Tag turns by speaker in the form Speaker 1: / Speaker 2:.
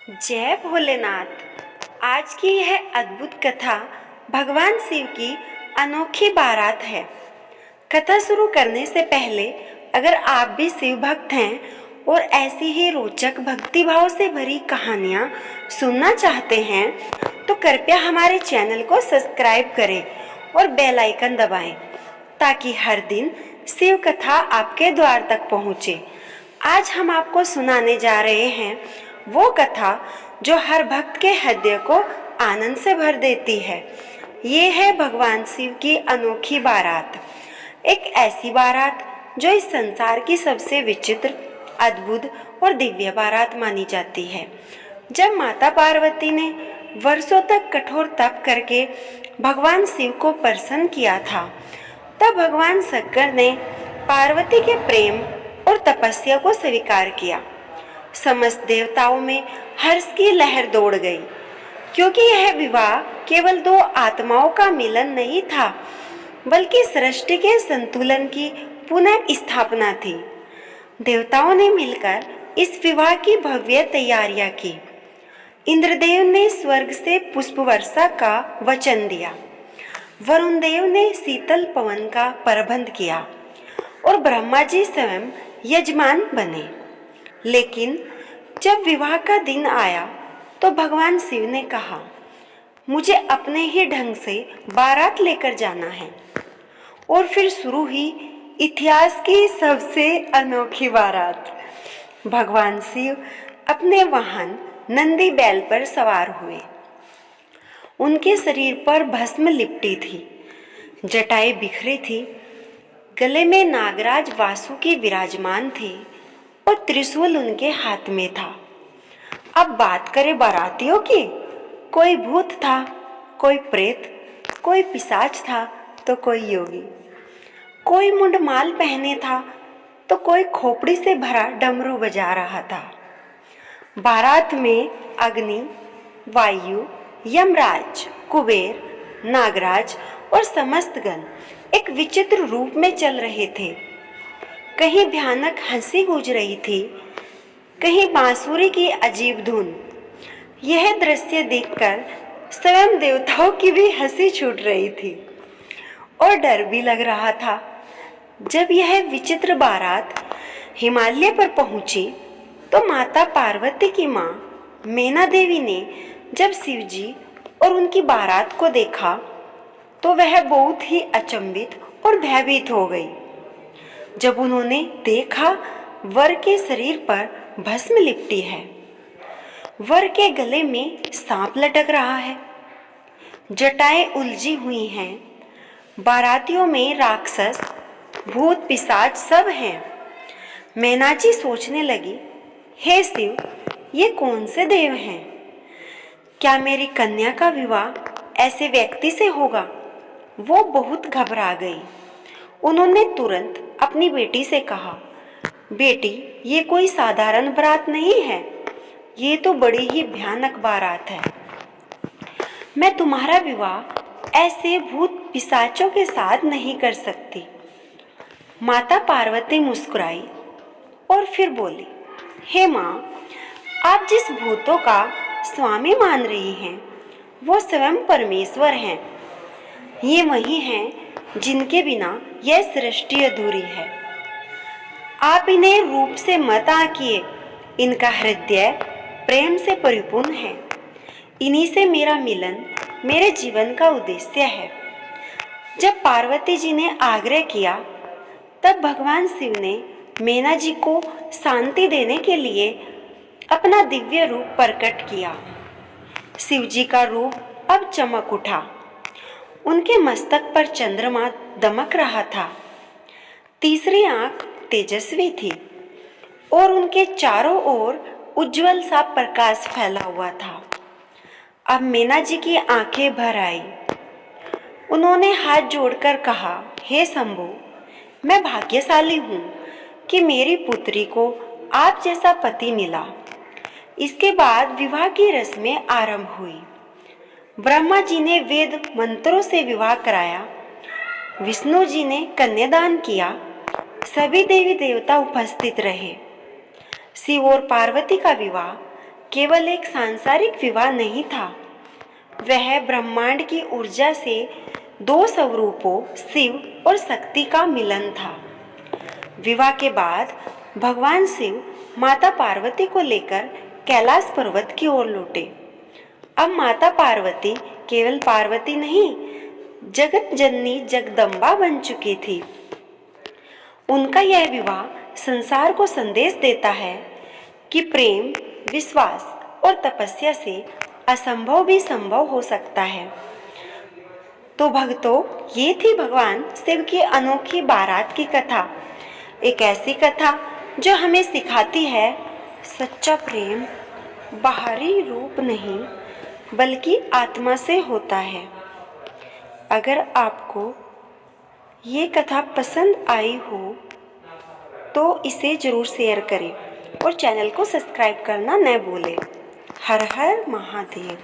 Speaker 1: जय भोलेनाथ। आज की यह अद्भुत कथा भगवान शिव की अनोखी बारात है। कथा शुरू करने से पहले अगर आप भी शिव भक्त हैं और ऐसी ही रोचक भक्ति भाव से भरी कहानियाँ सुनना चाहते हैं तो कृपया हमारे चैनल को सब्सक्राइब करें और बेल आइकन दबाएं ताकि हर दिन शिव कथा आपके द्वार तक पहुँचे। आज हम आपको सुनाने जा रहे हैं वो कथा जो हर भक्त के हृदय को आनंद से भर देती है। ये है भगवान शिव की अनोखी बारात, एक ऐसी बारात जो इस संसार की सबसे विचित्र, अद्भुत और दिव्य बारात मानी जाती है। जब माता पार्वती ने वर्षों तक कठोर तप करके भगवान शिव को प्रसन्न किया था, तब भगवान शंकर ने पार्वती के प्रेम और तपस्या को स्वीकार किया। समस्त देवताओं में हर्ष की लहर दौड़ गई, क्योंकि यह विवाह केवल दो आत्माओं का मिलन नहीं था, बल्कि सृष्टि के संतुलन की पुनः स्थापना थी। देवताओं ने मिलकर इस विवाह की भव्य तैयारियां की। इंद्रदेव ने स्वर्ग से पुष्प वर्षा का वचन दिया, वरुण देव ने शीतल पवन का प्रबंध किया और ब्रह्मा जी स्वयं यजमान बने। लेकिन जब विवाह का दिन आया तो भगवान शिव ने कहा, मुझे अपने ही ढंग से बारात लेकर जाना है। और फिर शुरू हुई इतिहास की सबसे अनोखी बारात। भगवान शिव अपने वाहन नंदी बैल पर सवार हुए। उनके शरीर पर भस्म लिपटी थी, जटाएं बिखरी थी, गले में नागराज वासुकी विराजमान थे और त्रिशूल उनके हाथ में था। अब बात करें बारातियों की, कोई भूत था, कोई प्रेत, कोई पिशाच था तो कोई योगी, कोई मुंडमाल पहने था तो कोई खोपड़ी से भरा डमरू बजा रहा था। बारात में अग्नि, वायु, यमराज, कुबेर, नागराज और समस्त गण एक विचित्र रूप में चल रहे थे। कहीं भयानक हंसी गूंज रही थी, कहीं बांसुरी की अजीब धुन। यह दृश्य देखकर स्वयं देवताओं की भी हंसी छूट रही थी और डर भी लग रहा था। जब यह विचित्र बारात हिमालय पर पहुंची तो माता पार्वती की मां मैना देवी ने जब शिवजी और उनकी बारात को देखा तो वह बहुत ही अचंभित और भयभीत हो गई। जब उन्होंने देखा वर के शरीर पर भस्म लिपटी है, वर के गले में सांप लटक रहा है, जटाएं उलझी हुई हैं, बारातियों में राक्षस, भूत, पिशाच सब हैं। मैना जी सोचने लगी, हे शिव, ये कौन से देव हैं? क्या मेरी कन्या का विवाह ऐसे व्यक्ति से होगा? वो बहुत घबरा गई। उन्होंने तुरंत अपनी बेटी से कहा, बेटी, ये कोई साधारण बारात नहीं है, ये तो बड़ी ही भयानक बारात है। मैं तुम्हारा विवाह ऐसे भूत पिशाचों के साथ नहीं कर सकती। माता पार्वती मुस्कुराई और फिर बोली, हे माँ, आप जिस भूतों का स्वामी मान रही हैं वो स्वयं परमेश्वर हैं। ये वही हैं जिनके बिना यह सृष्टि अधूरी है। आप इन्हें रूप से मत आंकिए, इनका हृदय प्रेम से परिपूर्ण है। इन्हीं से मेरा मिलन मेरे जीवन का उद्देश्य है। जब पार्वती जी ने आग्रह किया तब भगवान शिव ने मैना जी को शांति देने के लिए अपना दिव्य रूप प्रकट किया। शिव जी का रूप अब चमक उठा। उनके मस्तक पर चंद्रमा दमक रहा था, तीसरी आंख तेजस्वी थी और उनके चारों ओर उज्जवल सा प्रकाश फैला हुआ था। अब मैना जी की आंखें भर आई। उन्होंने हाथ जोड़कर कहा, हे शंभु, मैं भाग्यशाली हूँ कि मेरी पुत्री को आप जैसा पति मिला। इसके बाद विवाह की रस्में आरंभ हुई। ब्रह्मा जी ने वेद मंत्रों से विवाह कराया, विष्णु जी ने कन्यादान किया, सभी देवी देवता उपस्थित रहे। शिव और पार्वती का विवाह केवल एक सांसारिक विवाह नहीं था, वह ब्रह्मांड की ऊर्जा से दो स्वरूपों शिव और शक्ति का मिलन था। विवाह के बाद भगवान शिव माता पार्वती को लेकर कैलाश पर्वत की ओर लौटे। अब माता पार्वती केवल पार्वती नहीं, जगत जननी जगदम्बा बन चुकी थी। उनका यह विवाह संसार को संदेश देता है कि प्रेम, विश्वास और तपस्या से असंभव भी संभव हो सकता है। तो भक्तों, ये थी भगवान शिव की अनोखी बारात की कथा। एक ऐसी कथा जो हमें सिखाती है सच्चा प्रेम बाहरी रूप नहीं बल्कि आत्मा से होता है। अगर आपको ये कथा पसंद आई हो तो इसे ज़रूर शेयर करें और चैनल को सब्सक्राइब करना न भूलें। हर हर महादेव।